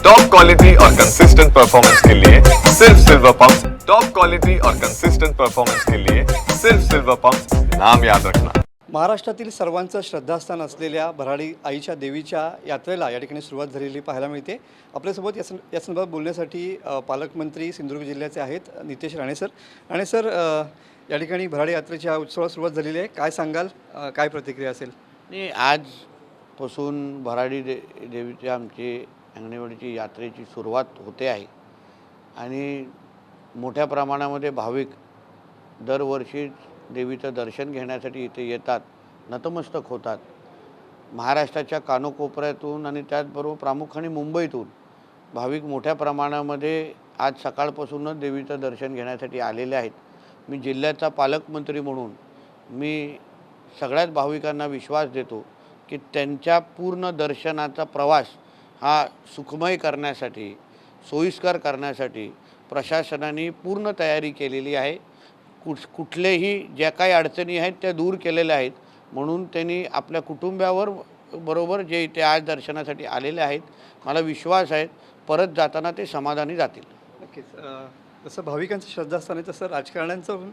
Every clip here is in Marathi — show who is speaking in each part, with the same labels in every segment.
Speaker 1: टॉप क्वालिटी और कंसिस्टेंट परफॉर्मेंस के लिए सिर्फ सिल्वर पंप। टॉप क्वालिटी और कंसिस्टेंट परफॉर्मेंस के लिए सिर्फ सिल्वर पंप, नाम याद रखना।
Speaker 2: महाराष्ट्रातील सर्वांचं श्रद्धास्थान असलेल्या भराडी आईच्या देवीच्या यात्रेला या ठिकाणी सुरुवात झालेली पाहायला मिळते। आपल्यासोबत या संदर्भात बोलण्यासाठी पालकमंत्री सिंधुदुर्ग जिल्ह्याचे आहेत नितेश राणे सर। राणे सर, या ठिकाणी भराडी यात्रेच्या उत्सवाला सुरुवात झालेली आहे, काय सांगाल, काय प्रतिक्रिया असेल?
Speaker 3: नाही, आजपासून भराडी देवीच्या आमची अंगणेवाडीची यात्रेची सुरुवात होते आहे आणि मोठ्या प्रमाणामध्ये भाविक दरवर्षी देवीचं दर्शन घेण्यासाठी इथे येतात, नतमस्तक होतात। महाराष्ट्राच्या कानोकोपऱ्यातून आणि त्याचबरोबर प्रामुख्याने मुंबईतून भाविक मोठ्या प्रमाणामध्ये आज सकाळपासूनच देवीचं दर्शन घेण्यासाठी आलेले आहेत। मी जिल्ह्याचा पालकमंत्री म्हणून मी सगळ्याच भाविकांना विश्वास देतो की त्यांच्या पूर्ण दर्शनाचा प्रवास हा सुखमय करण्यासाठी, सोयीस्कर करण्यासाठी प्रशासनाने पूर्ण तयारी केलेली आहे। कुठलेही ज्या काही अडचणी आहेत त्या दूर केलेल्या आहेत, म्हणून त्यांनी आपल्या कुटुंबावर बरोबर जे इथे आज दर्शनासाठी आलेले आहेत, मला विश्वास आहे परत जाताना ते समाधानी जातील।
Speaker 2: नक्कीच, जसं भाविकांचं श्रद्धास्थान आहे तसं राजकारण्यांचं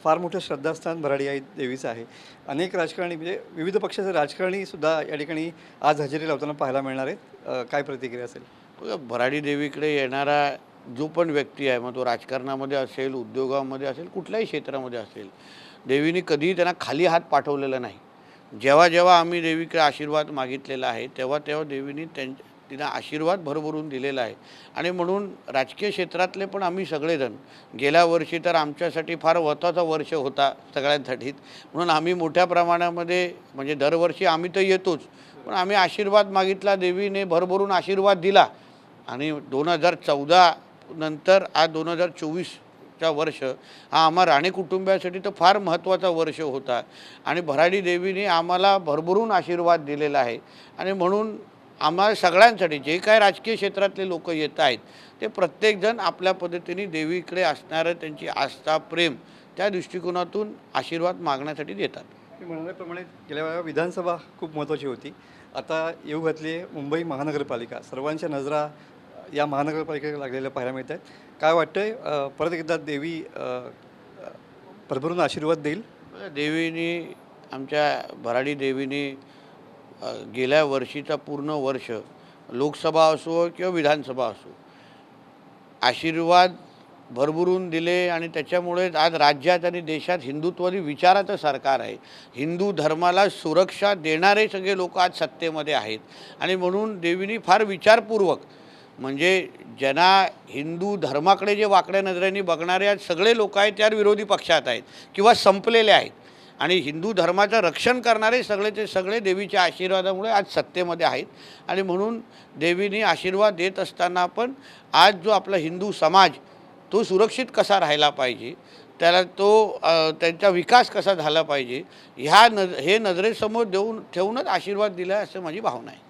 Speaker 2: फार मोठं श्रद्धास्थान भराडी आई देवीचं आहे। अनेक राजकारणी म्हणजे विविध पक्षाचे राजकारणीसुद्धा या ठिकाणी आज हजेरी लावताना पाहायला मिळणार आहेत, काय प्रतिक्रिया असेल?
Speaker 3: भराडी देवीकडे येणारा जो पण व्यक्ती आहे, मग तो राजकारणामध्ये असेल, उद्योगामध्ये असेल, कुठल्याही क्षेत्रामध्ये असेल, देवीने कधीही त्यांना खाली हात पाठवलेला नाही। जेव्हा जेव्हा आम्ही देवीकडे आशीर्वाद मागितलेला आहे तेव्हा तेव्हा देवीने तिनं आशीर्वाद भरभरून दिलेला आहे। आणि म्हणून राजकीय क्षेत्रातले पण आम्ही सगळेजण, गेल्या वर्षी तर आमच्यासाठी फार महत्त्वाचा वर्ष होता सगळ्यांसाठीच, म्हणून आम्ही मोठ्या प्रमाणामध्ये म्हणजे दरवर्षी आम्ही तर येतोच, पण आम्ही आशीर्वाद मागितला, देवीने भरभरून आशीर्वाद दिला। आणि 2014 नंतर आज 2024चा वर्ष हा आम्हा राणे कुटुंबियासाठी तर फार महत्त्वाचा वर्ष होता आणि भराडी देवीने आम्हाला भरभरून आशीर्वाद दिलेला आहे। आणि म्हणून आम्हाला सगळ्यांसाठी जे काय राजकीय क्षेत्रातले लोक येत आहेत ते प्रत्येकजण आपल्या पद्धतीने देवीकडे असणारं त्यांची आस्था, प्रेम त्या दृष्टिकोनातून आशीर्वाद मागण्यासाठी देतात।
Speaker 2: मी म्हणण्याप्रमाणे गेल्या वेळेला विधानसभा खूप महत्त्वाची होती, आता येऊ घातली मुंबई महानगरपालिका, सर्वांच्या नजरा या महानगरपालिकेला लागलेल्या पाहायला मिळत आहेत। काय वाटतंय, परत एकदा देवी भरभरून आशीर्वाद देईल?
Speaker 3: देवीने, आमच्या भराडी देवीने गेल्या वर्षीचा पूर्ण वर्ष लोकसभा असो किंवा विधानसभा असो आशीर्वाद भरभरून दिले आणि त्याच्यामुळे आज राज्यात आणि देशात हिंदुत्ववादी विचाराचं सरकार आहे। हिंदू धर्माला सुरक्षा देणारे सगळे लोक आज सत्तेमध्ये आहेत आणि म्हणून देवीने फार विचारपूर्वक, म्हणजे ज्यांना हिंदू धर्माकडे जे वाकड्या नजरेने बघणारे आज सगळे लोक आहेत त्या विरोधी पक्षात आहेत किंवा संपलेले आहेत, आणि हिंदू धर्माचं रक्षण करणारे सगळेचे सगळे देवीच्या आशीर्वादामुळे आज सत्तेमध्ये आहेत। आणि म्हणून देवीने आशीर्वाद देत असताना पण आज जो आपला हिंदू समाज तो सुरक्षित कसा राहायला पाहिजे, त्याला त्यांचा विकास कसा झाला पाहिजे, हे नजरेसमोर ठेवूनच आशीर्वाद दिला असं माझी भावना आहे।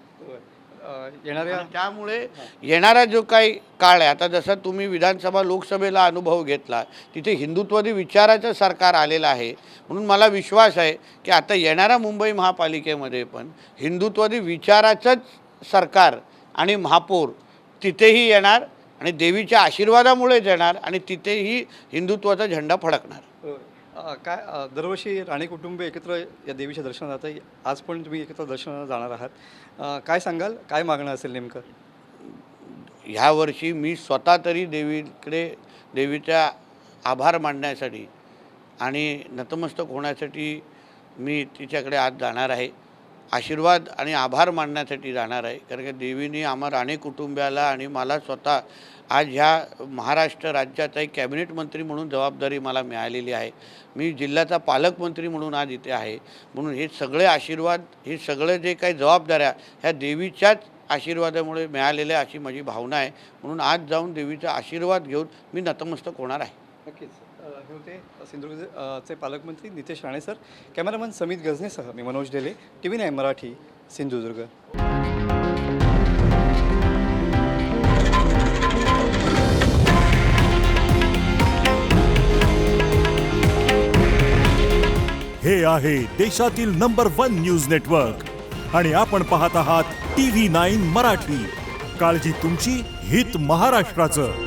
Speaker 2: येणाऱ्या
Speaker 3: त्यामुळे येणारा जो काही काळ आहे, आता जसं तुम्ही विधानसभा लोकसभेला अनुभव घेतला, तिथे हिंदुत्ववादी विचाराचं सरकार आलेलं आहे, म्हणून मला विश्वास आहे की आता येणाऱ्या मुंबई महापालिकेमध्ये पण हिंदुत्ववादी विचाराचंच सरकार आणि महापौर तिथेही येणार आणि देवीच्या आशीर्वादामुळेच येणार आणि तिथेही हिंदुत्वाचा झेंडा फडकणार।
Speaker 2: काय दरवर्षी राणे कुटुंब एकत्र या देवीच्या दर्शनाला जातं, आज पण तुम्ही एकत्र दर्शनाला जाणार आहात, काय सांगाल, काय मागणं असेल नेमकं?
Speaker 3: ह्या वर्षी मी स्वतः तरी देवीच्या आभार मानण्यासाठी आणि नतमस्तक होण्यासाठी मी तिच्याकडे आज जाणार आहे, आशीर्वाद आणि आभार मानण्यासाठी जाणार आहे। कारण की देवीने आम्हा राणे कुटुंबियाला आणि मला स्वतः आज ह्या महाराष्ट्र राज्याचा एक कॅबिनेट मंत्री म्हणून जबाबदारी मला मिळालेली आहे, मी जिल्ह्याचा पालकमंत्री म्हणून आज इथे आहे, म्हणून हे सगळे आशीर्वाद, हे सगळे जे काही जबाबदाऱ्या ह्या देवीच्याच आशीर्वादामुळे मिळालेल्या अशी माझी भावना आहे। म्हणून आज जाऊन देवीचा आशीर्वाद घेऊन मी नतमस्तक होणार आहे।
Speaker 2: नक्कीच, हे होते सिंधुदुर्गचे पालकमंत्री नितेश राणे सर। कॅमेरामन समित गजनेसह मी मनोज डेले, TV9 मराठी, सिंधुदुर्ग।
Speaker 4: हे आहे देशातील नंबर 1 न्यूज नेटवर्क आणि आपण पाहत आहात TV9 मराठी। काळजी तुमची, हित महाराष्ट्राचं.